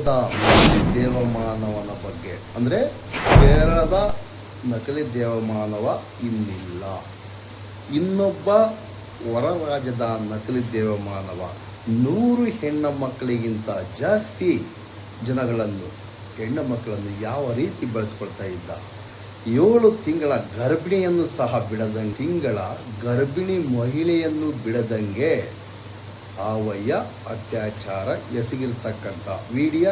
ರಾಜ್ಯದ ನಕಲಿ ದೇವಮಾನವನ ಬಗ್ಗೆ, ಅಂದರೆ ಕೇರಳದ ನಕಲಿ ದೇವಮಾನವ ಇನ್ನಿಲ್ಲ. ಇನ್ನೊಬ್ಬ ಹೊರ ರಾಜ್ಯದ ನಕಲಿ ದೇವಮಾನವ 100 ಹೆಣ್ಣು ಮಕ್ಕಳಿಗಿಂತ ಜಾಸ್ತಿ ಹೆಣ್ಣು ಮಕ್ಕಳನ್ನು ಯಾವ ರೀತಿ ಬಳಸ್ಕೊಳ್ತಾ ಇದ್ದ. 7 ತಿಂಗಳ ಗರ್ಭಿಣಿಯನ್ನು ಸಹ ಬಿಡದಂಗೆ, ಗರ್ಭಿಣಿ ಮಹಿಳೆಯನ್ನು ಬಿಡದಂಗೆ ಆವಯ್ಯ ಅತ್ಯಾಚಾರ ಎಸಗಿರ್ತಕ್ಕಂಥ ವಿಡಿಯೋ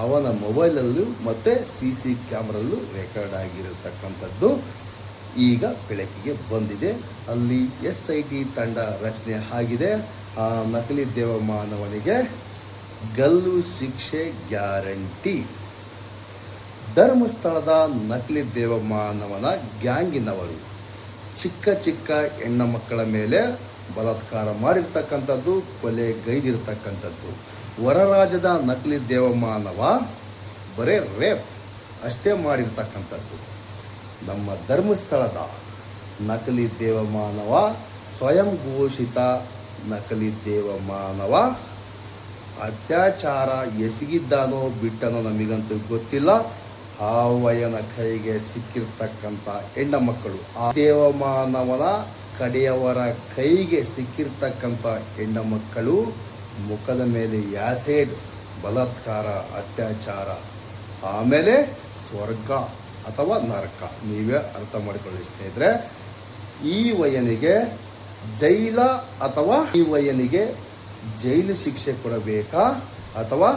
ಅವನ ಮೊಬೈಲಲ್ಲೂ ಮತ್ತು CC ಕ್ಯಾಮ್ರಲ್ಲೂ ರೆಕಾರ್ಡ್ ಆಗಿರತಕ್ಕಂಥದ್ದು ಈಗ ಬೆಳಕಿಗೆ ಬಂದಿದೆ. ಅಲ್ಲಿ SIT ತಂಡ ರಚನೆ ಆಗಿದೆ. ಆ ನಕಲಿ ದೇವಮಾನವನಿಗೆ ಗಲ್ಲು ಶಿಕ್ಷೆ ಗ್ಯಾರಂಟಿ. ಧರ್ಮಸ್ಥಳದ ನಕಲಿ ದೇವಮಾನವನ ಗ್ಯಾಂಗಿನವರು ಚಿಕ್ಕ ಹೆಣ್ಣು ಮಕ್ಕಳ ಮೇಲೆ ಬಲಾತ್ಕಾರ ಮಾಡಿರ್ತಕ್ಕಂಥದ್ದು, ಕೊಲೆಗೈದಿರ್ತಕ್ಕಂಥದ್ದು. ಹೊರ ರಾಜ್ಯದ ನಕಲಿ ದೇವಮಾನವ ಬರೇ ರೇಪ್ ಅಷ್ಟೇ ಮಾಡಿರ್ತಕ್ಕಂಥದ್ದು. ನಮ್ಮ ಧರ್ಮಸ್ಥಳದ ನಕಲಿ ದೇವಮಾನವ ಸ್ವಯಂ ಘೋಷಿತ ನಕಲಿ ದೇವಮಾನವ ಅತ್ಯಾಚಾರ ಎಸಗಿದ್ದಾನೋ ಬಿಟ್ಟನೋ ನಮಗಂತೂ ಗೊತ್ತಿಲ್ಲ. ಆವಯನ ಕೈಗೆ ಸಿಕ್ಕಿರ್ತಕ್ಕಂಥ ಹೆಣ್ಣು ಮಕ್ಕಳು, ಆ ದೇವಮಾನವನ ಕಡೆಯವರ ಕೈಗೆ ಸಿಕ್ಕಿರ್ತಕ್ಕಂಥ ಹೆಣ್ಣು ಮಕ್ಕಳು ಮುಖದ ಮೇಲೆ ಆ್ಯಸಿಡ್, ಬಲಾತ್ಕಾರ, ಅತ್ಯಾಚಾರ, ಆಮೇಲೆ ಸ್ವರ್ಗ ಅಥವಾ ನರಕ. ನೀವೇ ಅರ್ಥ ಮಾಡಿಕೊಳ್ಳಿ ಸ್ನೇಹಿತರೆ. ಈ ವಯನಿಗೆ ಜೈಲ ಅಥವಾ ಈ ವಯನಿಗೆ ಜೈಲು ಶಿಕ್ಷೆ ಕೊಡಬೇಕಾ ಅಥವಾ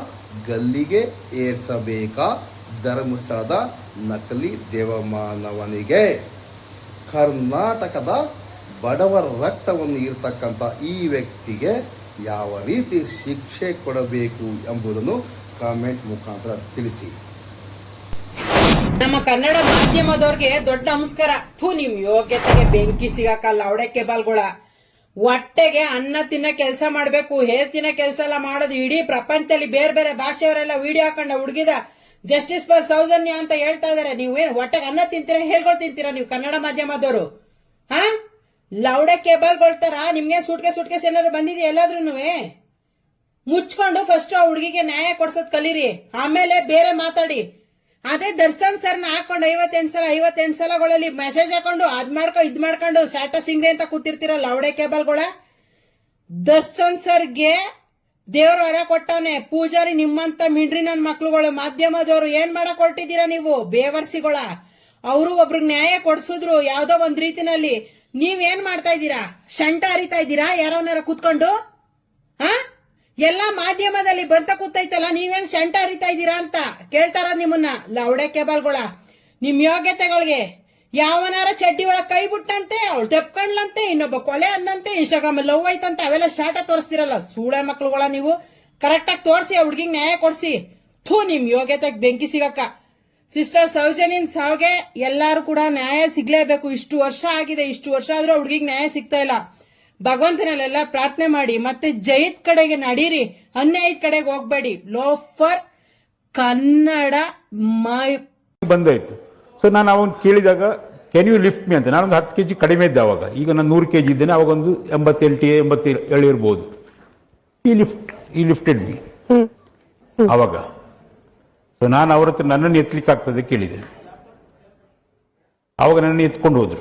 ಗಲ್ಲಿಗೆ ಏರಿಸಬೇಕಾ? ಧರ್ಮಸ್ಥಳದ ನಕಲಿ ದೇವಮಾನವನಿಗೆ ಕರ್ನಾಟಕದ ಬಡವರ ರಕ್ತವನ್ನು ಇರತಕ್ಕಂಥ ಈ ವ್ಯಕ್ತಿಗೆ ಯಾವ ರೀತಿ ಶಿಕ್ಷೆ ಕೊಡಬೇಕು ಎಂಬುದನ್ನು ಕಾಮೆಂಟ್ ಮುಖಾಂತರ ತಿಳಿಸಿ. ನಮ್ಮ ಕನ್ನಡ ಮಾಧ್ಯಮದವ್ರಿಗೆ ದೊಡ್ಡ ನಮಸ್ಕಾರ. ನಿಮ್ ಯೋಗ್ಯತೆಗೆ ಬೆಂಕಿ ಸಿಗಾಕಲ್ಲ. ಅವಡಕ್ಕೆ ಬಾಲ್ಗಳ ಹೊಟ್ಟೆಗೆ ಅನ್ನ ತಿನ್ನ ಕೆಲಸ ಮಾಡ್ಬೇಕು, ಹೇಳ್ತಿನ ಕೆಲಸ ಎಲ್ಲ ಮಾಡೋದು. ಇಡೀ ಪ್ರಪಂಚದಲ್ಲಿ ಬೇರೆ ಬೇರೆ ಭಾಷೆಯವರೆಲ್ಲ ವಿಡಿಯೋ ಹಾಕೊಂಡ ಹುಡುಗಿದ ಜಸ್ಟಿಸ್ ಫಾರ್ ಸೌಜನ್ಯ ಅಂತ ಹೇಳ್ತಾ ಇದಾರೆ. ನೀವೇನ್ ಹೊಟ್ಟೆಗೆ ಅನ್ನ ತಿಂತೀರಾ, ಹೇಳ್ಕೊಳ್ ತಿಂತೀರಾ ನೀವು ಕನ್ನಡ ಮಾಧ್ಯಮದವರು? ಹಾ, ಲೌಡೆ ಕೇಬಲ್ಗೊಳ್ತಾರ. ನಿಮ್ಗೆ ಸುಟ್ಕೇಸ್ ಏನಾದ್ರು ಬಂದಿದೆ ಎಲ್ಲಾದ್ರೂ? ಮುಚ್ಕೊಂಡು ಫಸ್ಟ್ ಆ ಹುಡುಗಿಗೆ ನ್ಯಾಯ ಕೊಡ್ಸೋದ್ ಕಲೀರಿ, ಆಮೇಲೆ ಬೇರೆ ಮಾತಾಡಿ. ಅದೇ ದರ್ಶನ್ ಸರ್ನ ಹಾಕೊಂಡು 58 ಸಲಗಳಲ್ಲಿ ಮೆಸೇಜ್ ಹಾಕೊಂಡು ಇದ್ ಮಾಡ್ಕೊಂಡು ಸ್ಟ್ಯಾಟಸ್ ಹಿಂಗ್ರಿ ಅಂತ ಕೂತಿರ್ತೀರ ಲೌಡೆ ಕೇಬಲ್ಗಳ. ದರ್ಶನ್ ಸರ್ಗೆ ದೇವ್ರ ಹೊರ ಕೊಟ್ಟವನೆ, ಪೂಜಾರಿ ನಿಮ್ಮಂತ ಮಿಂಡ್ರಿ ನನ್ ಮಕ್ಳುಗಳು ಮಾಧ್ಯಮದವರು ಏನ್ ಮಾಡಕ್ ಹೊರಟಿದ್ದೀರಾ ನೀವು ಬೇವರ್ಸಿಗಳ? ಅವರು ಒಬ್ರಿಗೆ ನ್ಯಾಯ ಕೊಡ್ಸಿದ್ರು ಯಾವ್ದೋ ಒಂದ್ ರೀತಿನಲ್ಲಿ. ನೀವೇನ್ ಮಾಡ್ತಾ ಇದ್ದೀರಾ? ಶಂಟ ಹರಿತಾ ಇದ್ದೀರಾ ಯಾರವನಾರ ಕೂತ್ಕೊಂಡು? ಹಾ, ಎಲ್ಲಾ ಮಾಧ್ಯಮದಲ್ಲಿ ಬಂತ ಕೂತೈತಲ್ಲ, ನೀವೇನ್ ಶಂಟ ಹರಿತಾ ಇದ್ದೀರಾ ಅಂತ ಕೇಳ್ತಾರ ನಿಮ್ಮನ್ನ ಲೌಡೆ ಕೇಬಲ್ಗಳ. ನಿಮ್ ಯೋಗ್ಯತೆಗಳಿಗೆ ಯಾವನಾರ ಚಡ್ಡಿ ಒಳಗ್ ಕೈ ಬಿಟ್ಟಂತೆ, ಅವಳು ತೆಪ್ಕೊಂಡ್ಲಂತೆ, ಇನ್ನೊಬ್ಬ ಕೊಲೆ ಅಂದಂತೆ, ಇನ್ಸ್ಟಾಗ್ರಾಮ್ ಲವ್ ಐತಂತೆ, ಅವೆಲ್ಲ ಶಾಟ ತೋರಿಸ್ತಿರಲ್ಲ ಸೂಳೆ ಮಕ್ಳುಗಳ. ನೀವು ಕರೆಕ್ಟ್ ಆಗಿ ತೋರಿಸಿ ಆ ಹುಡ್ಗಿಗ್ ನ್ಯಾಯ ಕೊಡ್ಸಿ. ನಿಮ್ ಯೋಗ್ಯತೆಗೆ ಬೆಂಕಿ ಸಿಗಕ್ಕ. ಸಿಸ್ಟರ್ ಸೌಜನ್ಯನ್ ಸಾವ್ಗೆ ಎಲ್ಲಾರು ಕೂಡ ನ್ಯಾಯ ಸಿಗ್ಲೇಬೇಕು. ಇಷ್ಟು ವರ್ಷ ಆಗಿದೆ, ಇಷ್ಟು ವರ್ಷ ಆದ್ರೂ ಹುಡ್ಗಿಗ್ ನ್ಯಾಯ ಸಿಗ್ತಾ ಇಲ್ಲ. ಭಗವಂತನಲ್ಲೆಲ್ಲ ಪ್ರಾರ್ಥನೆ ಮಾಡಿ ಮತ್ತೆ ಜೈದ್ ಕಡೆಗೆ ನಡೀರಿ, ಅನ್ಯಾಯದ ಕಡೆಗೆ ಹೋಗ್ಬೇಡಿ. ಲೋಫರ್ ಕನ್ನಡ ಬಂದಾಯ್ತು. ಸೊ ನಾನು ಅವನು ಕೇಳಿದಾಗ ಕ್ಯಾನ್ ಯು ಲಿಫ್ಟ್ ಮೀ ಅಂತ. ನಾನೊಂದು 10 kg ಕಡಿಮೆ ಇದ್ದೆ ಅವಾಗ. ಈಗ ನಾನು 100 kg ಇದ್ದೇನೆ. ಅವಾಗ ಒಂದು 87 ಇರ್ಬೋದು. ಈ ಲಿಫ್ಟೆಡ್ ಮೀ ಅವಾಗ. ಸೊ ನಾನು ಅವ್ರ ಹತ್ರ ನನ್ನನ್ನು ಎತ್ತಲಿಕ್ಕೆ ಆಗ್ತದೆ ಕೇಳಿದೆ. ಅವಾಗ ನನ್ನನ್ನು ಎತ್ಕೊಂಡು ಹೋದ್ರು.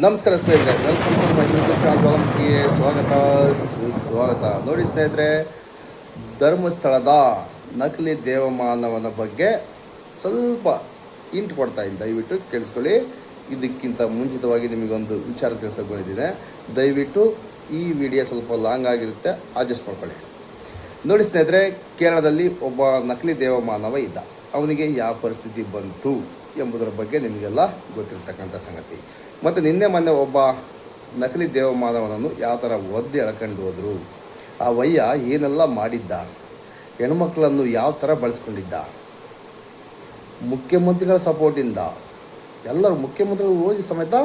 ನಮಸ್ಕಾರ ಸ್ನೇಹಿತರೆ, welcome to my YouTube channel. ಸ್ವಾಗತ. ನೋಡಿ ಸ್ನೇಹಿತರೆ, ಧರ್ಮಸ್ಥಳದ ನಕಲಿ ದೇವಮಾನವನ ಬಗ್ಗೆ ಸ್ವಲ್ಪ ಇಂಟ್ ಕೊಡ್ತಾ ಇದ್ದೀನಿ, ದಯವಿಟ್ಟು ಕೇಳಿಸ್ಕೊಳ್ಳಿ. ಇದಕ್ಕಿಂತ ಮುಂಚಿತವಾಗಿ ನಿಮಗೊಂದು ವಿಚಾರ ತಿಳಿಸೋಕೆ ಬಂದಿದ್ದೀನಿ. ದಯವಿಟ್ಟು ಈ ವಿಡಿಯೋ ಸ್ವಲ್ಪ ಲಾಂಗ್ ಆಗಿರುತ್ತೆ, ಅಡ್ಜಸ್ಟ್ ಮಾಡ್ಕೊಳ್ಳಿ. ನೋಡಿ ಸ್ನೇಹಿತರೆ, ಕೇರಳದಲ್ಲಿ ಒಬ್ಬ ನಕಲಿ ದೇವಮಾನವ ಇದ್ದ. ಅವನಿಗೆ ಯಾವ ಪರಿಸ್ಥಿತಿ ಬಂತು ಎಂಬುದರ ಬಗ್ಗೆ ನಿಮಗೆಲ್ಲ ಗೊತ್ತಿರ್ತಕ್ಕಂಥ ಸಂಗತಿ. ಮತ್ತು ನಿನ್ನೆ ಮೊನ್ನೆ ಒಬ್ಬ ನಕಲಿ ದೇವಮಾನವನನ್ನು ಯಾವ ಥರ ಒದ್ದು ಎಳ್ಕೊಂಡು ಹೋದರು, ಆ ವಯ್ಯ ಏನೆಲ್ಲ ಮಾಡಿದ್ದ, ಹೆಣ್ಮಕ್ಳನ್ನು ಯಾವ ಥರ ಬಳಸ್ಕೊಂಡಿದ್ದ, ಮುಖ್ಯಮಂತ್ರಿಗಳ ಸಪೋರ್ಟಿಂದ ಎಲ್ಲರೂ ಮುಖ್ಯಮಂತ್ರಿಗಳು ಹೋಗಿ ಸಮೇತ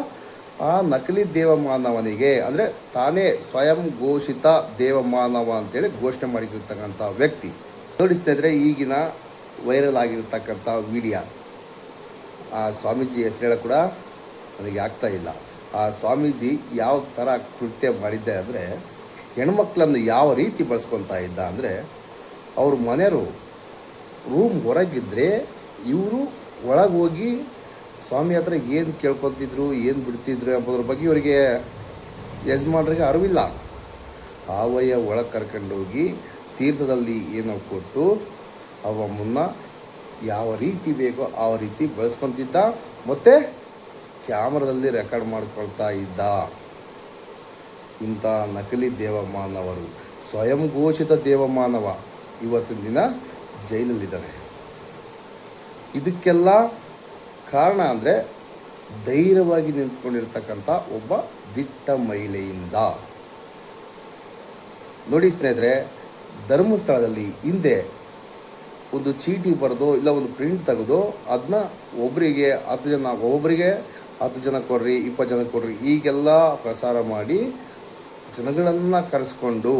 ಆ ನಕಲಿ ದೇವಮಾನವನಿಗೆ, ಅಂದರೆ ತಾನೇ ಸ್ವಯಂ ಘೋಷಿತ ದೇವಮಾನವ ಅಂತೇಳಿ ಘೋಷಣೆ ಮಾಡಿರ್ತಕ್ಕಂಥ ವ್ಯಕ್ತಿ. ನೋಡಿ ಸ್ನೇಹಿತರೆ, ಈಗಿನ ವೈರಲ್ ಆಗಿರ್ತಕ್ಕಂಥ ವಿಡಿಯೋ, ಆ ಸ್ವಾಮೀಜಿ ಹೆಸರು ಕೂಡ ನನಗೆ ಆಗ್ತಾ ಇಲ್ಲ. ಆ ಸ್ವಾಮೀಜಿ ಯಾವ ಥರ ಕೃತ್ಯ ಮಾಡಿದ್ದೆ ಅಂದರೆ, ಹೆಣ್ಮಕ್ಳನ್ನು ಯಾವ ರೀತಿ ಬಳಸ್ಕೊತಾ ಇದ್ದ ಅಂದರೆ, ಅವ್ರ ಮನೆಯವರು ರೂಮ್ ಹೊರಗಿದ್ರೆ ಇವರು ಒಳಗೆ ಹೋಗಿ ಸ್ವಾಮಿ ಹತ್ರ ಏನು ಕೇಳ್ಕೊತಿದ್ರು, ಏನು ಬಿಡ್ತಿದ್ರು ಎಂಬುದ್ರ ಬಗ್ಗೆ ಇವರಿಗೆ ಯಜಮಾನರಿಗೆ ಅರಿವಿಲ್ಲ. ಆವಯ್ಯ ಒಳಗೆ ಕರ್ಕೊಂಡೋಗಿ ತೀರ್ಥದಲ್ಲಿ ಏನೋ ಕೊಟ್ಟು ಅವ ಮುನ್ನ ಯಾವ ರೀತಿ ಬೇಕೋ ಆ ರೀತಿ ಬಳಸ್ಕೊತಿದ್ದ, ಮತ್ತು ಕ್ಯಾಮ್ರಾದಲ್ಲಿ ರೆಕಾರ್ಡ್ ಮಾಡ್ಕೊಳ್ತಾ ಇದ್ದ. ಇಂಥ ನಕಲಿ ದೇವಮಾನವರು, ಸ್ವಯಂ ಘೋಷಿತ ದೇವಮಾನವ ಇವತ್ತಿನ ದಿನ ಜೈಲಲ್ಲಿದ್ದಾನೆ. ಇದಕ್ಕೆಲ್ಲ ಕಾರಣ ಅಂದರೆ ಧೈರ್ಯವಾಗಿ ನಿಂತ್ಕೊಂಡಿರ್ತಕ್ಕಂಥ ಒಬ್ಬ ದಿಟ್ಟ ಮಹಿಳೆಯಿಂದ. ನೋಡಿ ಸ್ನೇಹಿತರೆ, ಧರ್ಮಸ್ಥಳದಲ್ಲಿ ಹಿಂದೆ ಒಂದು ಚೀಟಿ ಬರೆದು ಇಲ್ಲ ಒಂದು ಪ್ರಿಂಟ್ ತೆಗೆದು ಅದನ್ನ ಒಬ್ಬರಿಗೆ 10 ಜನ, ಒಬ್ಬರಿಗೆ 10 ಜನ ಕೊಡ್ರಿ, 20 ಜನ ಕೊಡ್ರಿ, ಹೀಗೆಲ್ಲ ಪ್ರಸಾರ ಮಾಡಿ ಜನಗಳನ್ನು ಕರೆಸ್ಕೊಂಡು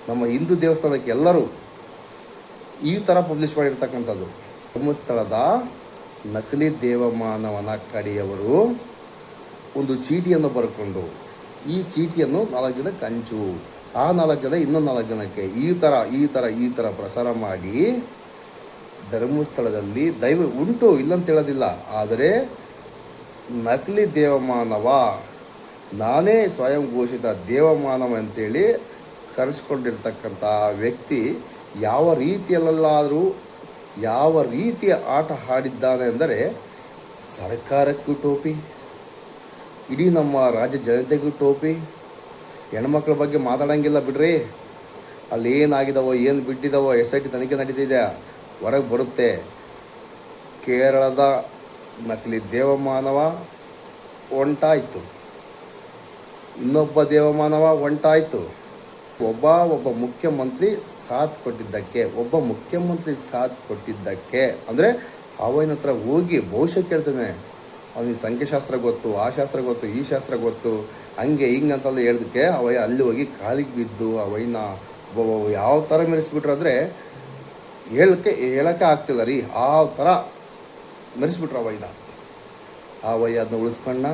ನಮ್ಮ ಹಿಂದೂ ದೇವಸ್ಥಾನಕ್ಕೆ ಎಲ್ಲರೂ ಈ ಥರ ಪಬ್ಲಿಷ್ ಮಾಡಿರ್ತಕ್ಕಂಥದ್ದು. ಧರ್ಮಸ್ಥಳದ ನಕಲಿ ದೇವಮಾನವನ ಕಡೆಯವರು ಒಂದು ಚೀಟಿಯನ್ನು ಬರ್ಕೊಂಡು ಈ ಚೀಟಿಯನ್ನು 4 ಜನಕ್ಕೆ ಹಂಚು, ಆ 4 ಜನ ಇನ್ನೊಂದು 4 ಜನಕ್ಕೆ ಈ ಥರ ಪ್ರಸಾರ ಮಾಡಿ ಧರ್ಮಸ್ಥಳದಲ್ಲಿ ದೈವ ಉಂಟು, ಇಲ್ಲಂತ ಹೇಳೋದಿಲ್ಲ. ಆದರೆ ನಕಲಿ ದೇವಮಾನವ, ನಾನೇ ಸ್ವಯಂ ಘೋಷಿತ ದೇವಮಾನವ ಅಂತೇಳಿ ಕರೆಸ್ಕೊಂಡಿರ್ತಕ್ಕಂಥ ವ್ಯಕ್ತಿ ಯಾವ ರೀತಿಯಲ್ಲಾದರೂ ಯಾವ ರೀತಿಯ ಆಟ ಆಡಿದ್ದಾನೆ ಅಂದರೆ, ಸರ್ಕಾರಕ್ಕೂ ಟೋಪಿ, ಇಡೀ ನಮ್ಮ ರಾಜ್ಯ ಜನತೆಗೂ ಟೋಪಿ. ಹೆಣ್ಮಕ್ಳ ಬಗ್ಗೆ ಮಾತಾಡೋಂಗಿಲ್ಲ ಬಿಡ್ರಿ, ಅಲ್ಲಿ ಏನಾಗಿದ್ದಾವೋ ಏನು ಬಿಟ್ಟಿದ್ದಾವೋ SIT ತನಿಖೆ ನಡೀತಿದೆ, ಹೊರಗೆ ಬರುತ್ತೆ. ಕೇರಳದ ನಕಲಿ ದೇವಮಾನವ ಹೊಂಟಾಯಿತು, ಇನ್ನೊಬ್ಬ ದೇವಮಾನವ ಹೊಂಟಾಯಿತು. ಒಬ್ಬ ಮುಖ್ಯಮಂತ್ರಿ ಸಾಥ್ ಕೊಟ್ಟಿದ್ದಕ್ಕೆ ಅಂದರೆ ಅವನ ಹತ್ರ ಹೋಗಿ ಭವಿಷ್ಯ ಕೇಳ್ತಾನೆ. ಅವನಿಗೆ ಸಂಖ್ಯಾಶಾಸ್ತ್ರ ಗೊತ್ತು, ಆ ಶಾಸ್ತ್ರ ಗೊತ್ತು, ಈ ಶಾಸ್ತ್ರ ಗೊತ್ತು, ಹಂಗೆ ಹಿಂಗೆ ಅಂತೆಲ್ಲ ಹೇಳೋದಕ್ಕೆ ಅವಯ್ಯ ಅಲ್ಲಿ ಹೋಗಿ ಕಾಲಿಗೆ ಬಿದ್ದು ಅವಯ್ಯನ ಯಾವ ಥರ ಮೆರೆಸ್ಬಿಟ್ರು ಅಂದರೆ ಹೇಳೋಕ್ಕೆ ಆಗ್ತಿಲ್ಲ ರೀ, ಆ ಥರ ಮೆರೆಸ್ಬಿಟ್ರು ಅವಯ್ಯನ. ಅವಯ್ಯ ಅದನ್ನ ಉಳಿಸ್ಕೊಂಡ.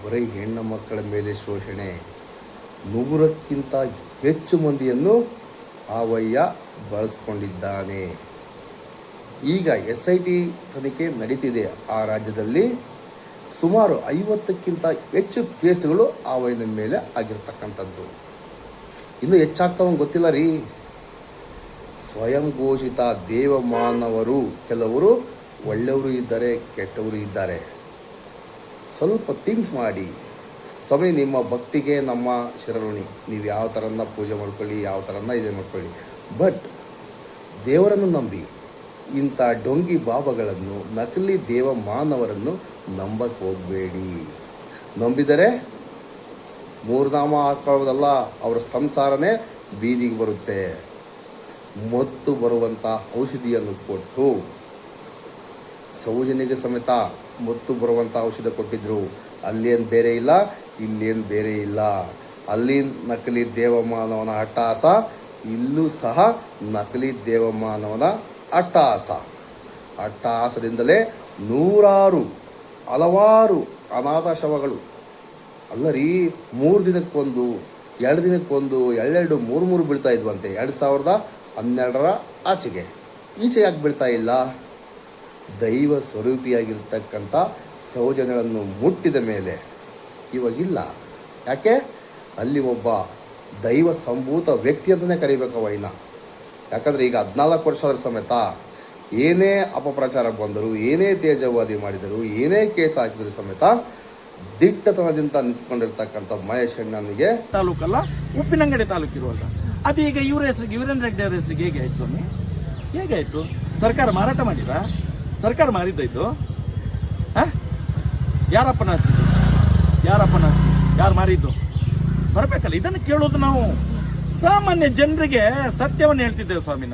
ಬರೀ ಹೆಣ್ಣು ಮಕ್ಕಳ ಮೇಲೆ ಶೋಷಣೆ, 100ಕ್ಕಿಂತ ಹೆಚ್ಚು ಮಂದಿಯನ್ನು ಆವಯ್ಯ ಬಳಸ್ಕೊಂಡಿದ್ದಾನೆ. ಈಗ SIT ತನಿಖೆ ನಡೀತಿದೆ. ಆ ರಾಜ್ಯದಲ್ಲಿ ಸುಮಾರು 50ಕ್ಕಿಂತ ಹೆಚ್ಚು ಕೇಸುಗಳು ಆವಯ್ಯನ ಮೇಲೆ ಆಗಿರ್ತಕ್ಕಂಥದ್ದು. ಇನ್ನೂ ಹೆಚ್ಚಾಗ್ತಾವಂಗೆ ಗೊತ್ತಿಲ್ಲ ರೀ. ಸ್ವಯಂ ಘೋಷಿತ ದೇವಮಾನವರು ಕೆಲವರು ಒಳ್ಳೆಯವರು ಇದ್ದಾರೆ, ಕೆಟ್ಟವರು ಇದ್ದಾರೆ. ಸ್ವಲ್ಪ ಥಿಂಕ್ ಮಾಡಿ. ಸ್ವಾಮಿ, ನಿಮ್ಮ ಭಕ್ತಿಗೆ ನಮ್ಮ ಶರಣಿ, ನೀವು ಯಾವ ಥರನ ಪೂಜೆ ಮಾಡ್ಕೊಳ್ಳಿ, ಯಾವ ಥರನ ಇದೇ ಮಾಡ್ಕೊಳ್ಳಿ, ಬಟ್ ದೇವರನ್ನು ನಂಬಿ ಇಂಥ ಡೊಂಗಿ ಬಾಬಾಗಳನ್ನು, ನಕಲಿ ದೇವಮಾನವರನ್ನು ನಂಬಕ್ಕೆ ಹೋಗಬೇಡಿ. ನಂಬಿದರೆ 3 ನಾಮ ಹಾಕೊಳ್ಳೋದಲ್ಲ, ಅವರ ಸಂಸಾರನೇ ಬೀದಿಗೆ ಬರುತ್ತೆ. ಮತ್ತು ಬರುವಂಥ ಔಷಧಿಯನ್ನು ಕೊಟ್ಟು, ಸೌಜನ್ಯಗೆ ಸಮೇತ ಮತ್ತು ಬರುವಂಥ ಔಷಧ ಕೊಟ್ಟಿದ್ರು. ಅಲ್ಲೇನು ಬೇರೆ ಇಲ್ಲ, ಇಲ್ಲೇನು ಬೇರೆ ಇಲ್ಲ. ಅಲ್ಲಿ ನಕಲಿ ದೇವಮಾನವನ ಅಟ್ಟಹಾಸ, ಇಲ್ಲೂ ಸಹ ನಕಲಿ ದೇವಮಾನವನ ಅಟ್ಟಹಾಸದಿಂದಲೇ ಹಲವಾರು ಅನಾಥ ಶವಗಳು ಅಲ್ಲ ರೀ, 3 ದಿನಕ್ಕೊಂದು, 2 ದಿನಕ್ಕೊಂದು, 2 3 ಬೀಳ್ತಾ ಇದ್ವಂತೆ. 2012ರ ಆಚೆಗೆ. ಈಚೆ ಯಾಕೆ ಬೀಳ್ತಾ ಇಲ್ಲ? ದೈವ ಸ್ವರೂಪಿಯಾಗಿರ್ತಕ್ಕಂಥ ಸೌಜನ್ಯಗಳನ್ನು ಮುಟ್ಟಿದ ಮೇಲೆ ಇವಾಗಿಲ್ಲ. ಯಾಕೆ? ಅಲ್ಲಿ ಒಬ್ಬ ದೈವ ಸಂಭೂತ ವ್ಯಕ್ತಿ ಅಂತಲೇ ಕರಿಬೇಕು ಅವಯ್ಯನ. ಯಾಕಂದರೆ ಈಗ 14 ವರ್ಷದ ಸಮೇತ ಏನೇ ಅಪಪ್ರಚಾರ ಬಂದರು, ಏನೇ ತೇಜವಾದಿ ಮಾಡಿದರು, ಏನೇ ಕೇಸ್ ಹಾಕಿದ್ರು ಸಮೇತ ದಿಟ್ಟತನದಿಂದ ನಿಂತ್ಕೊಂಡಿರ್ತಕ್ಕಂಥ ಮಹೇಶ್ ಅಣ್ಣನಿಗೆ ತಾಲೂಕಲ್ಲ, ಉಪ್ಪಿನಂಗಡಿ ತಾಲೂಕು ಇರುವಾಗ ಅದೀಗ ಇವರ ಹೆಸರಿಗೆ, ವೀರೇಂದ್ರ ಹೆಗ್ಡೆ ಅವರ ಹೆಸರಿಗೆ ಹೇಗೆ ಆಯ್ತು ಸ್ವಾಮಿ? ಹೇಗಾಯ್ತು? ಸರ್ಕಾರ ಮಾರಾಟ ಮಾಡಿದ? ಸರ್ಕಾರ ಮಾರಿದ್ದು? ಯಾರಪ್ಪನ ಆಸ್ತಿ? ಯಾರು ಮಾರಿದ್ದು? ಬರಬೇಕಲ್ಲ, ಇದನ್ನು ಕೇಳೋದು ನಾವು. ಸಾಮಾನ್ಯ ಜನರಿಗೆ ಸತ್ಯವನ್ನು ಹೇಳ್ತಿದ್ದೇವೆ ಸ್ವಾಮಿ.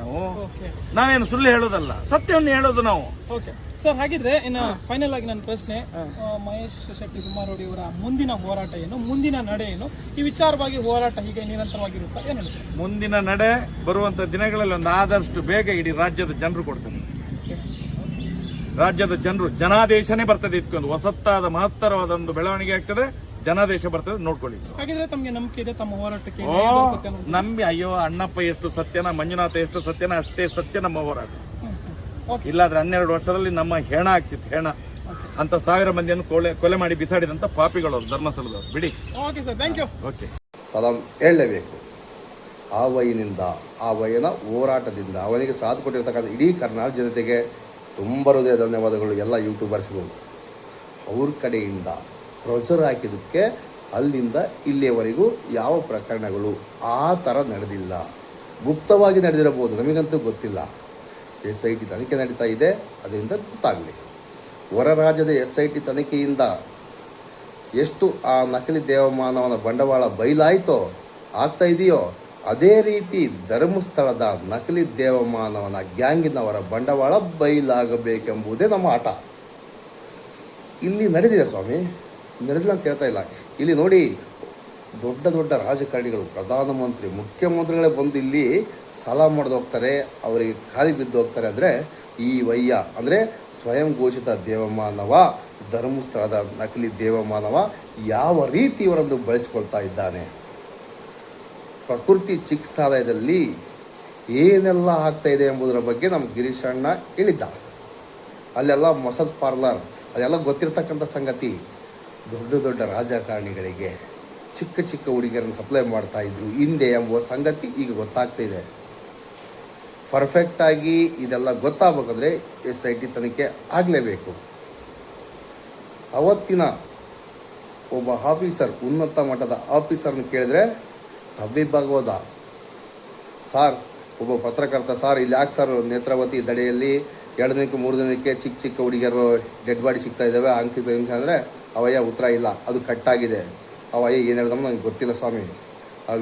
ನಾವೇನು ಸುಳ್ಳು ಹೇಳೋದಲ್ಲ, ಸತ್ಯವನ್ನು ಹೇಳೋದು ನಾವು. ಸರ್, ಹಾಗಿದ್ರೆ ಇನ್ನು ಫೈನಲ್ ಆಗಿ ನನ್ನ ಪ್ರಶ್ನೆ, ಮಹೇಶ್ ಶೆಟ್ಟಿ ಕುಮಾರೊಡಿ ಅವರ ಮುಂದಿನ ಹೋರಾಟ ಏನು, ಮುಂದಿನ ನಡೆ ಏನು? ಈ ವಿಚಾರವಾಗಿ ಹೋರಾಟ ಹೀಗೆ ನಿರಂತರವಾಗಿರುತ್ತಾ? ಏನು ಹೇಳ್ತೀವಿ? ಮುಂದಿನ ನಡೆ ಬರುವಂತ ದಿನಗಳಲ್ಲಿ ಒಂದು ಆದಷ್ಟು ಬೇಗ ಇಡೀ ರಾಜ್ಯದ ಜನರು ಕೊಡ್ತಾರೆ. ರಾಜ್ಯದ ಜನರು, ಜನಾದೇಶನೇ ಬರ್ತದೆ. ಇದಕ್ಕೊಂದು ಹೊಸತ್ತಾದ ಮಹತ್ತರವಾದ ಒಂದು ಬೆಳವಣಿಗೆ ಆಗ್ತದೆ. ಜನಾದೇಶ ಬರ್ತದೆ ನೋಡ್ಕೊಳ್ಳಿ. ಹಾಗಿದ್ರೆ ತಮಗೆ ನಂಬಿಕೆ ಇದೆ ತಮ್ಮ ಹೋರಾಟಕ್ಕೆ ಓ ನ್ಯಾಯ ದೊರಕುತ್ತೆ ಅನ್ನೋದು? ನಂಬಿ ಅಯ್ಯೋ ಅಣ್ಣಪ್ಪ ಎಷ್ಟು ಸತ್ಯನ, ಮಂಜುನಾಥ ಎಷ್ಟು ಸತ್ಯನ, ಅಷ್ಟೇ ಸತ್ಯ ನಮ್ಮ ಹೋರಾಟ. ಓಕೆ. ಇಲ್ಲಾದ್ರೆ 12 ವರ್ಷದಲ್ಲಿ ನಮ್ಮ ಹೆಣ ಆಗ್ತಿತ್ತು, ಹೆಣ ಅಂತ 1000 ಮಂದಿಯನ್ನು ಕೊಲೆ ಮಾಡಿ ಬಿಸಾಡಿದಂತ ಪಾಪಿಗಳು ಧರ್ಮಸ್ಥಳದವರು. ಬಿಡಿ. Okay sir, thank you. Okay. ಸಲಾಂ ಹೇಳಲೇಬೇಕು. ಆ ವಯನಿಂದ, ಆ ವಯನ ಹೋರಾಟದಿಂದ ಅವನಿಗೆ ಸಾಥ್ ಕೊಟ್ಟಿರ್ತಕ್ಕಂಥ ಇಡೀ ಕರ್ನಾಟಕ ಜನತೆಗೆ ತುಂಬ ಹೃದಯ ಧನ್ಯವಾದಗಳು. ಎಲ್ಲ ಯೂಟ್ಯೂಬರ್ಸ್ಗಳು ಅವ್ರ ಕಡೆಯಿಂದ ಪ್ರೆಷರ್ ಹಾಕಿದ್ದಕ್ಕೆ ಅಲ್ಲಿಂದ ಇಲ್ಲಿಯವರೆಗೂ ಯಾವ ಪ್ರಕರಣಗಳು ಆ ಥರ ನಡೆದಿಲ್ಲ. ಗುಪ್ತವಾಗಿ ನಡೆದಿರಬಹುದು, ನಮಗಂತೂ ಗೊತ್ತಿಲ್ಲ. SIT ತನಿಖೆ ನಡೀತಾ ಇದೆ, ಅದರಿಂದ ಗೊತ್ತಾಗಲಿ. ಹೊರ ರಾಜ್ಯದ SIT ತನಿಖೆಯಿಂದ ಎಷ್ಟು ಆ ನಕಲಿ ದೇವಮಾನವನ ಬಂಡವಾಳ ಬಯಲಾಯಿತೋ, ಆಗ್ತಾ ಇದೆಯೋ, ಅದೇ ರೀತಿ ಧರ್ಮಸ್ಥಳದ ನಕಲಿ ದೇವಮಾನವನ ಗ್ಯಾಂಗಿನವರ ಬಂಡವಾಳ ಬಯಲಾಗಬೇಕೆಂಬುದೇ ನಮ್ಮ ಆಟ. ಇಲ್ಲಿ ನಡೆದಿದೆ ಸ್ವಾಮಿ, ನಡೆದಿಲ್ಲ ಅಂತ ಹೇಳ್ತಾ ಇಲ್ಲ. ಇಲ್ಲಿ ನೋಡಿ, ದೊಡ್ಡ ದೊಡ್ಡ ರಾಜಕಾರಣಿಗಳು, ಪ್ರಧಾನಮಂತ್ರಿ, ಮುಖ್ಯಮಂತ್ರಿಗಳೇ ಬಂದು ಇಲ್ಲಿ ಸಾಲ ಮಾಡಿದು ಹೋಗ್ತಾರೆ, ಅವರಿಗೆ ಖಾಲಿ ಬಿದ್ದು ಹೋಗ್ತಾರೆ. ಅಂದರೆ ಈ ವಯ್ಯ ಅಂದರೆ ಸ್ವಯಂ ಘೋಷಿತ ದೇವಮಾನವ, ಧರ್ಮಸ್ಥಳದ ನಕಲಿ ದೇವಮಾನವ ಯಾವ ರೀತಿ ಇವರನ್ನು ಬಳಸಿಕೊಳ್ತಾ ಇದ್ದಾನೆ. ಪ್ರಕೃತಿ ಚಿಕಿತ್ಸಾಲಯದಲ್ಲಿ ಏನೆಲ್ಲ ಆಗ್ತಾ ಇದೆ ಎಂಬುದರ ಬಗ್ಗೆ ನಮ್ಮ ಗಿರೀಶ್ ಅಣ್ಣ ಹೇಳಿದ್ದ. ಅಲ್ಲೆಲ್ಲ ಮಸಾಜ್ ಪಾರ್ಲರ್, ಅದೆಲ್ಲ ಗೊತ್ತಿರ್ತಕ್ಕಂಥ ಸಂಗತಿ. ದೊಡ್ಡ ದೊಡ್ಡ ರಾಜಕಾರಣಿಗಳಿಗೆ ಚಿಕ್ಕ ಚಿಕ್ಕ ಹುಡುಗಿಯರನ್ನು ಸಪ್ಲೈ ಮಾಡ್ತಾ ಇದ್ರು ಹಿಂದೆ ಎಂಬುವ ಸಂಗತಿ ಈಗ ಗೊತ್ತಾಗ್ತಾ ಇದೆ. ಪರ್ಫೆಕ್ಟಾಗಿ ಇದೆಲ್ಲ ಗೊತ್ತಾಗಬೇಕಂದ್ರೆ SIT ತನಿಖೆ ಆಗಲೇಬೇಕು. ಅವತ್ತಿನ ಒಬ್ಬ ಆಫೀಸರ್, ಉನ್ನತ ಮಟ್ಟದ ಆಫೀಸರ್ನ ಕೇಳಿದ್ರೆ ತಬ್ಬಿಬ್ಬಾಗೋದ. ಸಾರ್, ಒಬ್ಬ ಪತ್ರಕರ್ತ, ಸಾರ್ ಇಲ್ಲಿ ಯಾಕೆ ಸರ್ ನೇತ್ರಾವತಿ ದಡೆಯಲ್ಲಿ 2 ದಿನಕ್ಕೆ 3 ದಿನಕ್ಕೆ ಚಿಕ್ಕ ಚಿಕ್ಕ ಹುಡುಗಿಯರು ಡೆಡ್ ಬಾಡಿ ಸಿಗ್ತಾ ಇದ್ದಾವೆ ಅಂಕಿತ ಅಂದರೆ ಅವಯ್ಯ ಉತ್ತರ ಇಲ್ಲ, ಅದು ಕಟ್ಟಾಗಿದೆ. ಅವಯ್ಯ ಏನು ಹೇಳಿದಮ್ಮ ನನಗೆ ಗೊತ್ತಿಲ್ಲ ಸ್ವಾಮಿ, ಆ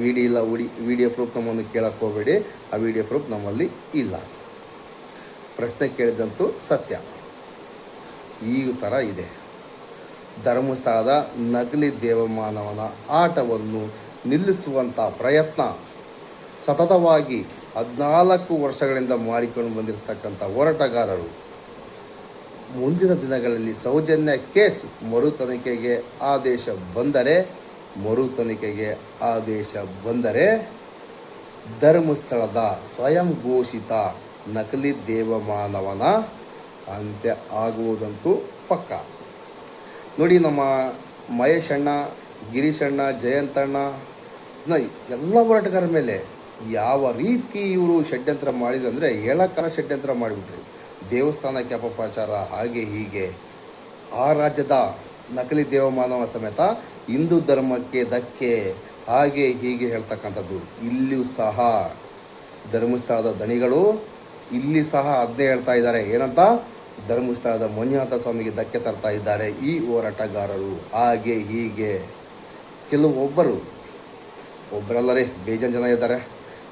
ವಿಡಿಯೋ ಪ್ರೂಫ್ ನಮ್ಮನ್ನು ಕೇಳಕ್ಕೆ ಹೋಗಬೇಡಿ, ಆ ವಿಡಿಯೋ ಪ್ರೂಫ್ ನಮ್ಮಲ್ಲಿ ಇಲ್ಲ. ಪ್ರಶ್ನೆ ಕೇಳಿದಂತೂ ಸತ್ಯ. ಈ ಥರ ಇದೆ. ಧರ್ಮಸ್ಥಳದ ನಕಲಿ ದೇವಮಾನವನ ಆಟವನ್ನು ನಿಲ್ಲಿಸುವಂಥ ಪ್ರಯತ್ನ ಸತತವಾಗಿ 14 ವರ್ಷಗಳಿಂದ ಮಾಡಿಕೊಂಡು ಬಂದಿರತಕ್ಕಂಥ ಹೋರಾಟಗಾರರು ಮುಂದಿನ ದಿನಗಳಲ್ಲಿ ಸೌಜನ್ಯ ಕೇಸ್ ಮರು ತನಿಖೆಗೆ ಆದೇಶ ಬಂದರೆ ಧರ್ಮಸ್ಥಳದ ಸ್ವಯಂ ಘೋಷಿತ ನಕಲಿ ದೇವಮಾನವನ ಅಂತ್ಯ ಆಗುವುದಂತೂ ಪಕ್ಕ. ನೋಡಿ, ನಮ್ಮ ಮಹೇಶ್ ಅಣ್ಣ, ಗಿರೀಶ್ ಅಣ್ಣ, ಜಯಂತಣ್ಣ ಎಲ್ಲ ಹೋರಾಟಗಾರರ ಮೇಲೆ ಯಾವ ರೀತಿ ಇವರು ಷಡ್ಯಂತ್ರ ಮಾಡಿದ್ರು ಅಂದರೆ ಹೇಳಕ್ಕರ ಷಡ್ಯಂತ್ರ ಮಾಡಿಬಿಟ್ರು. ದೇವಸ್ಥಾನಕ್ಕೆ ಅಪಪ್ರಚಾರ, ಹಾಗೆ ಹೀಗೆ. ಆ ರಾಜ್ಯದ ನಕಲಿ ದೇವಮಾನವ ಸಮೇತ ಹಿಂದೂ ಧರ್ಮಕ್ಕೆ ಧಕ್ಕೆ, ಹಾಗೆ ಹೀಗೆ ಹೇಳ್ತಕ್ಕಂಥದ್ದು. ಇಲ್ಲಿಯೂ ಸಹ ಧರ್ಮಸ್ಥಳದ ದಣಿಗಳು ಇಲ್ಲಿ ಸಹ ಅದನ್ನೇ ಹೇಳ್ತಾ ಇದ್ದಾರೆ. ಏನಂತ? ಧರ್ಮಸ್ಥಳದ ಮಂಜುನಾಥ ಸ್ವಾಮಿಗೆ ಧಕ್ಕೆ ತರ್ತಾ ಇದ್ದಾರೆ ಈ ಹೋರಾಟಗಾರರು, ಹಾಗೆ ಹೀಗೆ. ಒಬ್ಬರಲ್ಲರೇ ಬೇಜನ್ ಜನ ಇದ್ದಾರೆ.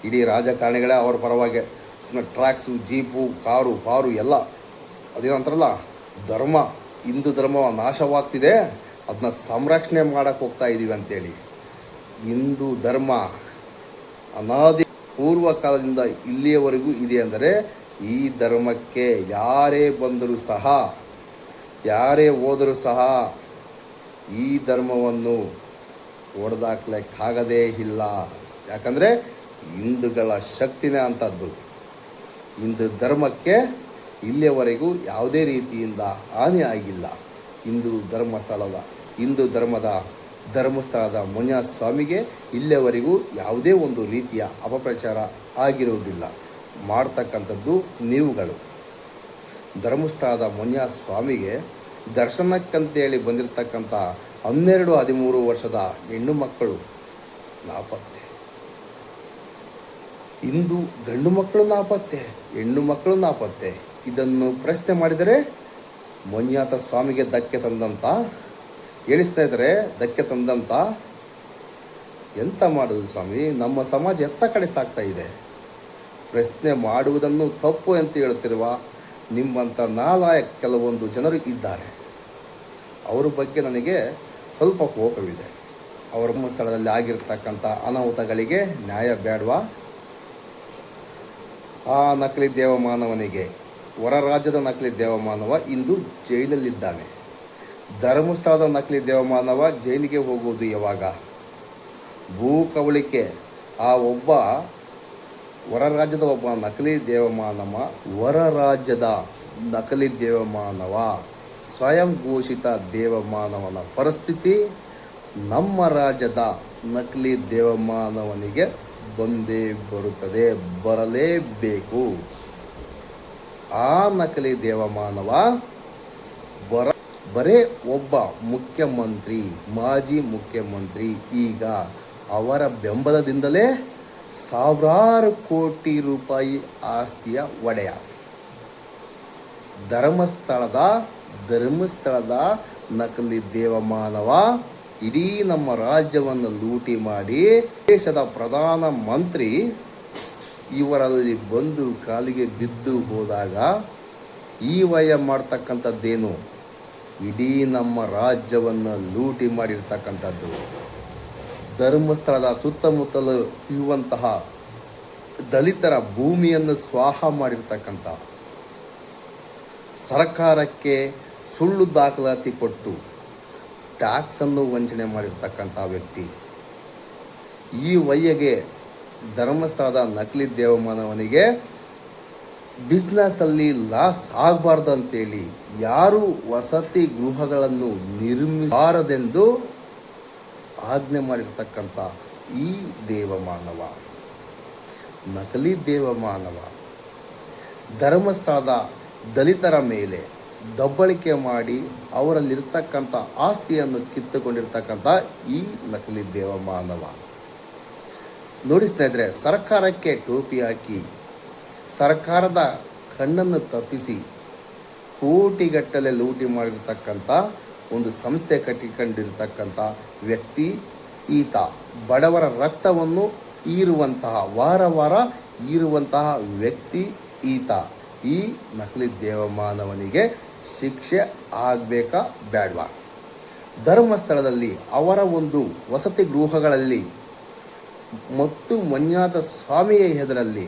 ಇಡೀ ರಾಜಕಾರಣಿಗಳೇ ಅವ್ರ ಪರವಾಗಿ ಸುಮ್ಮನೆ ಟ್ರ್ಯಾಕ್ಸು, ಜೀಪು, ಕಾರು ಎಲ್ಲ ಅದೇನಂತಾರಲ್ಲ, ಹಿಂದೂ ಧರ್ಮ ನಾಶವಾಗ್ತಿದೆ, ಅದನ್ನ ಸಂರಕ್ಷಣೆ ಮಾಡೋಕ್ಕೆ ಹೋಗ್ತಾ ಇದ್ದೀವಿ ಅಂತೇಳಿ. ಹಿಂದೂ ಧರ್ಮ ಅನಾದಿ ಪೂರ್ವ ಕಾಲದಿಂದ ಇಲ್ಲಿಯವರೆಗೂ ಇದೆ ಅಂದರೆ ಈ ಧರ್ಮಕ್ಕೆ ಯಾರೇ ಬಂದರೂ ಸಹ, ಯಾರೇ ಹೋದರೂ ಸಹ ಈ ಧರ್ಮವನ್ನು ಹೊಡೆದಾಕ್ಲಿಕ್ಕಾಗದೇ ಇಲ್ಲ. ಯಾಕಂದರೆ ಹಿಂದೂಗಳ ಶಕ್ತಿನೇ ಅಂಥದ್ದು. ಹಿಂದೂ ಧರ್ಮಕ್ಕೆ ಇಲ್ಲಿಯವರೆಗೂ ಯಾವುದೇ ರೀತಿಯಿಂದ ಹಾನಿ ಆಗಿಲ್ಲ. ಹಿಂದೂ ಧರ್ಮದ ಧರ್ಮಸ್ಥಳದ ಮಂಜುನಾಥ ಸ್ವಾಮಿಗೆ ಇಲ್ಲಿಯವರೆಗೂ ಯಾವುದೇ ಒಂದು ರೀತಿಯ ಅಪಪ್ರಚಾರ ಆಗಿರುವುದಿಲ್ಲ. ಮಾಡ್ತಕ್ಕಂಥದ್ದು ನೀವುಗಳು. ಧರ್ಮಸ್ಥಳದ ಮಂಜುನಾಥ ಸ್ವಾಮಿಗೆ ದರ್ಶನಕ್ಕಂತೇಳಿ ಬಂದಿರತಕ್ಕಂಥ 12-13 ವರ್ಷದ ಹೆಣ್ಣು ಮಕ್ಕಳು ನಾಪತ್ತೆ. ಇಂದು ಗಂಡು ಮಕ್ಕಳು ನಾಪತ್ತೆ, ಹೆಣ್ಣು ಮಕ್ಕಳು ನಾಪತ್ತೆ. ಇದನ್ನು ಪ್ರಶ್ನೆ ಮಾಡಿದರೆ ಮಂಜುನಾಥ ಸ್ವಾಮಿಗೆ ಧಕ್ಕೆ ತಂದಂತ ಹೇಳಿಸ್ತಾ ಇದ್ದಾರೆ. ಧಕ್ಕೆ ತಂದಂತ ಎಂತ ಮಾಡೋದು ಸ್ವಾಮಿ? ನಮ್ಮ ಸಮಾಜ ಎತ್ತ ಕಡೆ ಸಾಗ್ತಾ ಇದೆ. ಪ್ರಶ್ನೆ ಮಾಡುವುದನ್ನು ತಪ್ಪು ಅಂತ ಹೇಳುತ್ತಿರುವ ನಿಮ್ಮಂಥ ನಾಲಾಯಕ ಕೆಲವೊಂದು ಜನರು ಇದ್ದಾರೆ. ಅವರ ಬಗ್ಗೆ ನನಗೆ ಸ್ವಲ್ಪ ಕೋಪವಿದೆ. ಅವರ ಸ್ಥಳದಲ್ಲಿ ಆಗಿರ್ತಕ್ಕಂಥ ಅನಾಹುತಗಳಿಗೆ ನ್ಯಾಯ ಬೇಡವಾ? ಆ ನಕಲಿ ದೇವಮಾನವನಿಗೆ, ಹೊರ ರಾಜ್ಯದ ನಕಲಿ ದೇವಮಾನವ ಇಂದು ಜೈಲಲ್ಲಿದ್ದಾನೆ. ಧರ್ಮಸ್ಥಳದ ನಕಲಿ ದೇವಮಾನವ ಜೈಲಿಗೆ ಹೋಗುವುದು ಯಾವಾಗ? ಭೂ ಕಬಳಿಕೆ ಆ ಒಬ್ಬ ಹೊರ ರಾಜ್ಯದ ಒಬ್ಬ ನಕಲಿ ದೇವಮಾನವ, ಹೊರ ರಾಜ್ಯದ ನಕಲಿ ದೇವಮಾನವ, ಸ್ವಯಂ ಘೋಷಿತ ದೇವಮಾನವನ ಪರಿಸ್ಥಿತಿ ನಮ್ಮ ರಾಜ್ಯದ ನಕಲಿ ದೇವಮಾನವನಿಗೆ ಬಂದೇ ಬರುತ್ತದೆ, ಬರಲೇಬೇಕು. ಆ ನಕಲಿ ದೇವಮಾನವ ಬರೇ ಒಬ್ಬ ಮುಖ್ಯಮಂತ್ರಿ, ಮಾಜಿ ಮುಖ್ಯಮಂತ್ರಿ, ಈಗ ಅವರ ಬೆಂಬಲದಿಂದಲೇ ಸಾವಿರಾರು ಕೋಟಿ ರೂಪಾಯಿ ಆಸ್ತಿಯ ಒಡೆಯ. ಧರ್ಮಸ್ಥಳದ ನಕಲಿ ದೇವಮಾನವ ಇಡೀ ನಮ್ಮ ರಾಜ್ಯವನ್ನು ಲೂಟಿ ಮಾಡಿ ದೇಶದ ಪ್ರಧಾನ ಮಂತ್ರಿ ಇವರಲ್ಲಿ ಬಂದು ಕಾಲಿಗೆ ಬಿದ್ದು ಹೋದಾಗ ಈ ವಯ ಮಾಡ್ತಕ್ಕಂಥದ್ದೇನು? ಇಡೀ ನಮ್ಮ ರಾಜ್ಯವನ್ನು ಲೂಟಿ ಮಾಡಿರ್ತಕ್ಕಂಥದ್ದು. ಧರ್ಮಸ್ಥಳದ ಸುತ್ತಮುತ್ತಲು ಇರುವಂತಹ ದಲಿತರ ಭೂಮಿಯನ್ನು ಸ್ವಾಹ ಮಾಡಿರ್ತಕ್ಕಂಥ, ಸರ್ಕಾರಕ್ಕೆ ಸುಳ್ಳು ದಾಖಲಾತಿ ಕೊಟ್ಟು ಟ್ಯಾಕ್ಸನ್ನು ವಂಚನೆ ಮಾಡಿರ್ತಕ್ಕಂಥ ವ್ಯಕ್ತಿ. ಈ ವಯ್ಯಗೆ ಧರ್ಮಸ್ಥಳದ ನಕಲಿ ದೇವಮಾನವನಿಗೆ ಬಿಸ್ನೆಸ್ಸಲ್ಲಿ ಲಾಸ್ ಆಗಬಾರ್ದು ಅಂತೇಳಿ ಯಾರು ವಸತಿ ಗೃಹಗಳನ್ನು ನಿರ್ಮಿಸಬಾರದೆಂದು ಆಜ್ಞೆ ಮಾಡಿರ್ತಕ್ಕಂಥ ಈ ದೇವಮಾನವ, ನಕಲಿ ದೇವಮಾನವ, ಧರ್ಮಸ್ಥಳದ ದಲಿತರ ಮೇಲೆ ದಬ್ಬಳಿಕೆ ಮಾಡಿ ಅವರಲ್ಲಿರ್ತಕ್ಕಂಥ ಆಸ್ತಿಯನ್ನು ಕಿತ್ತುಕೊಂಡಿರ್ತಕ್ಕಂಥ ಈ ನಕಲಿ ದೇವಮಾನವ. ನೋಡಿ ಸ್ನೇಹಿತರೆ, ಸರ್ಕಾರಕ್ಕೆ ಟೋಪಿ ಹಾಕಿ ಸರ್ಕಾರದ ಕಣ್ಣನ್ನು ತಪ್ಪಿಸಿ ಕೋಟಿಗಟ್ಟಲೆ ಲೂಟಿ ಮಾಡಿರ್ತಕ್ಕಂಥ ಒಂದು ಸಂಸ್ಥೆ ಕಟ್ಟಿಕೊಂಡಿರ್ತಕ್ಕಂಥ ವ್ಯಕ್ತಿ ಈತ. ಬಡವರ ರಕ್ತವನ್ನು ವಾರ ವಾರ ಈರುವಂತಹ ವ್ಯಕ್ತಿ ಈತ. ಈ ನಕಲಿ ದೇವಮಾನವನಿಗೆ ಶಿಕ್ಷೆ ಆಗಬೇಕಾ ಬೇಡವಾ? ಧರ್ಮಸ್ಥಳದಲ್ಲಿ ಅವರ ಒಂದು ವಸತಿ ಗೃಹಗಳಲ್ಲಿ ಮತ್ತು ಮಂಜುನಾಥ ಸ್ವಾಮಿಯ ಹೆಸರಲ್ಲಿ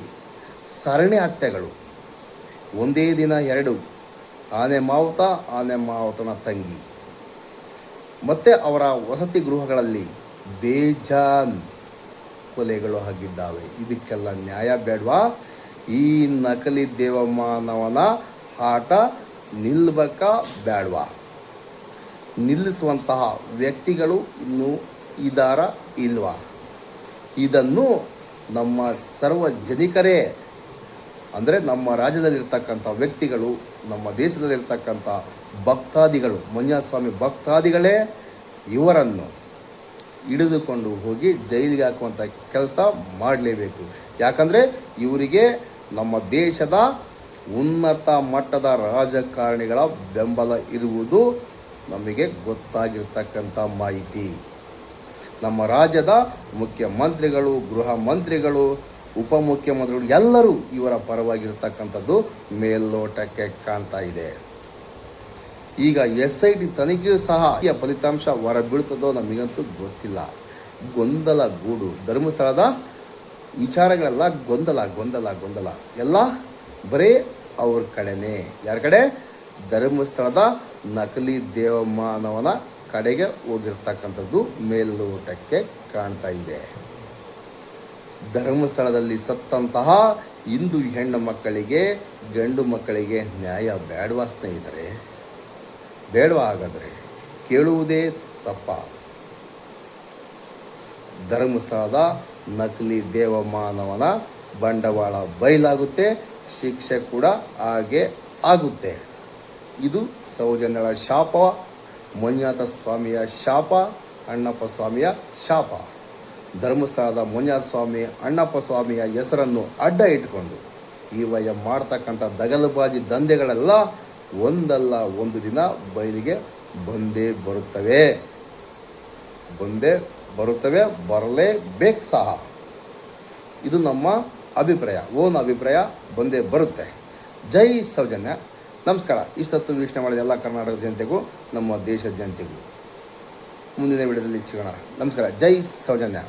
ಸರಣಿ ಹತ್ಯೆಗಳು, ಒಂದೇ ದಿನ 2 ಆನೆ ಮಾವುತನ ತಂಗಿ, ಮತ್ತು ಅವರ ವಸತಿ ಗೃಹಗಳಲ್ಲಿ ಬೇಜಾನ್ ಕೊಲೆಗಳು ಆಗಿದ್ದಾವೆ. ಇದಕ್ಕೆಲ್ಲ ನ್ಯಾಯ ಬೇಡವಾ? ಈ ನಕಲಿ ದೇವಮಾನವನ ಆಟ ನಿಲ್ಲಬೇಕಾ ಬೇಡವಾ? ನಿಲ್ಲಿಸುವಂತಹ ವ್ಯಕ್ತಿಗಳು ಇನ್ನೂ ಇದ್ದಾರ ಇಲ್ವಾ? ಇದನ್ನು ನಮ್ಮ ಸಾರ್ವಜನಿಕರೇ, ಅಂದರೆ ನಮ್ಮ ರಾಜ್ಯದಲ್ಲಿರ್ತಕ್ಕಂಥ ವ್ಯಕ್ತಿಗಳು, ನಮ್ಮ ದೇಶದಲ್ಲಿರ್ತಕ್ಕಂಥ ಭಕ್ತಾದಿಗಳು, ಮಂಜುನಾಥ ಸ್ವಾಮಿ ಭಕ್ತಾದಿಗಳೇ ಇವರನ್ನು ಹಿಡಿದುಕೊಂಡು ಹೋಗಿ ಜೈಲಿಗೆ ಹಾಕುವಂಥ ಕೆಲಸ ಮಾಡಲೇಬೇಕು. ಯಾಕಂದರೆ ಇವರಿಗೆ ನಮ್ಮ ದೇಶದ ಉನ್ನತ ಮಟ್ಟದ ರಾಜಕಾರಣಿಗಳ ಬೆಂಬಲ ಇರುವುದು ನಮಗೆ ಗೊತ್ತಾಗಿರ್ತಕ್ಕಂಥ ಮಾಹಿತಿ. ನಮ್ಮ ರಾಜ್ಯದ ಮುಖ್ಯಮಂತ್ರಿಗಳು, ಗೃಹ ಮಂತ್ರಿಗಳು, ಉಪಮುಖ್ಯಮಂತ್ರಿಗಳು ಎಲ್ಲರೂ ಇವರ ಪರವಾಗಿರ್ತಕ್ಕಂಥದ್ದು ಮೇಲ್ನೋಟಕ್ಕೆ ಕಾಣ್ತಾ ಇದೆ. ಈಗ SIT ತನಿಖೆಯೂ ಸಹ ಈ ಫಲಿತಾಂಶ ಹೊರಬೀಳ್ತದೋ ನಮಗಂತೂ ಗೊತ್ತಿಲ್ಲ. ಗೊಂದಲ ಗೂಡು. ಧರ್ಮಸ್ಥಳದ ವಿಚಾರಗಳೆಲ್ಲ ಗೊಂದಲ ಎಲ್ಲ ಬರೀ ಅವ್ರ ಕಡೆನೇ. ಯಾರ ಕಡೆ? ಧರ್ಮಸ್ಥಳದ ನಕಲಿ ದೇವಮಾನವನ ಕಡೆಗೆ ಹೋಗಿರ್ತಕ್ಕಂಥದ್ದು ಮೇಲ್ನೋಟಕ್ಕೆ ಕಾಣ್ತಾ ಇದೆ. ಧರ್ಮಸ್ಥಳದಲ್ಲಿ ಸತ್ತಂತಹ ಹಿಂದೂ ಹೆಣ್ಣು ಮಕ್ಕಳಿಗೆ, ಗಂಡು ಮಕ್ಕಳಿಗೆ ನ್ಯಾಯ ಬೇಡವಾ ಸ್ನೇಹಿತರೆ? ಬೇಡವಾ? ಹಾಗಾದರೆ ಕೇಳುವುದೇ ತಪ್ಪ. ಧರ್ಮಸ್ಥಳದ ನಕಲಿ ದೇವಮಾನವನ ಬಂಡವಾಳ ಬಯಲಾಗುತ್ತೆ, ಶಿಕ್ಷೆ ಕೂಡ ಹಾಗೆ ಆಗುತ್ತೆ. ಇದು ಸೌಜನ್ಯಳ ಶಾಪ, ಮಂಜುನಾಥ ಸ್ವಾಮಿಯ ಶಾಪ, ಅಣ್ಣಪ್ಪ ಸ್ವಾಮಿಯ ಶಾಪ. ಧರ್ಮಸ್ಥಳದ ಮಂಜುನಾಥ ಸ್ವಾಮಿ, ಅಣ್ಣಪ್ಪ ಸ್ವಾಮಿಯ ಹೆಸರನ್ನು ಅಡ್ಡ ಇಟ್ಕೊಂಡು ಈ ವಯ ಮಾಡ್ತಕ್ಕಂಥ ದಗಲಬಾಜಿ ದಂಧೆಗಳೆಲ್ಲ ಒಂದಲ್ಲ ಒಂದು ದಿನ ಬಯಲಿಗೆ ಬಂದೇ ಬರುತ್ತವೆ, ಬರಲೇಬೇಕು ಸಹ. ಇದು ನಮ್ಮ ಅಭಿಪ್ರಾಯ, ಓನ್ ಅಭಿಪ್ರಾಯ. ಬಂದೇ ಬರುತ್ತೆ. ಜೈ ಸೌಜನ್ಯ. ನಮಸ್ಕಾರ. ಇಷ್ಟೊತ್ತು ವೀಕ್ಷಣೆ ಮಾಡಿದ ಎಲ್ಲ ಕರ್ನಾಟಕದ ಜನತೆಗೂ, ನಮ್ಮ ದೇಶದ ಜನತೆಗೂ ಮುಂದಿನ ವಿಡಿಯೋದಲ್ಲಿ ಸಿಗೋಣ. ನಮಸ್ಕಾರ. ಜೈ ಸೌಜನ್ಯ.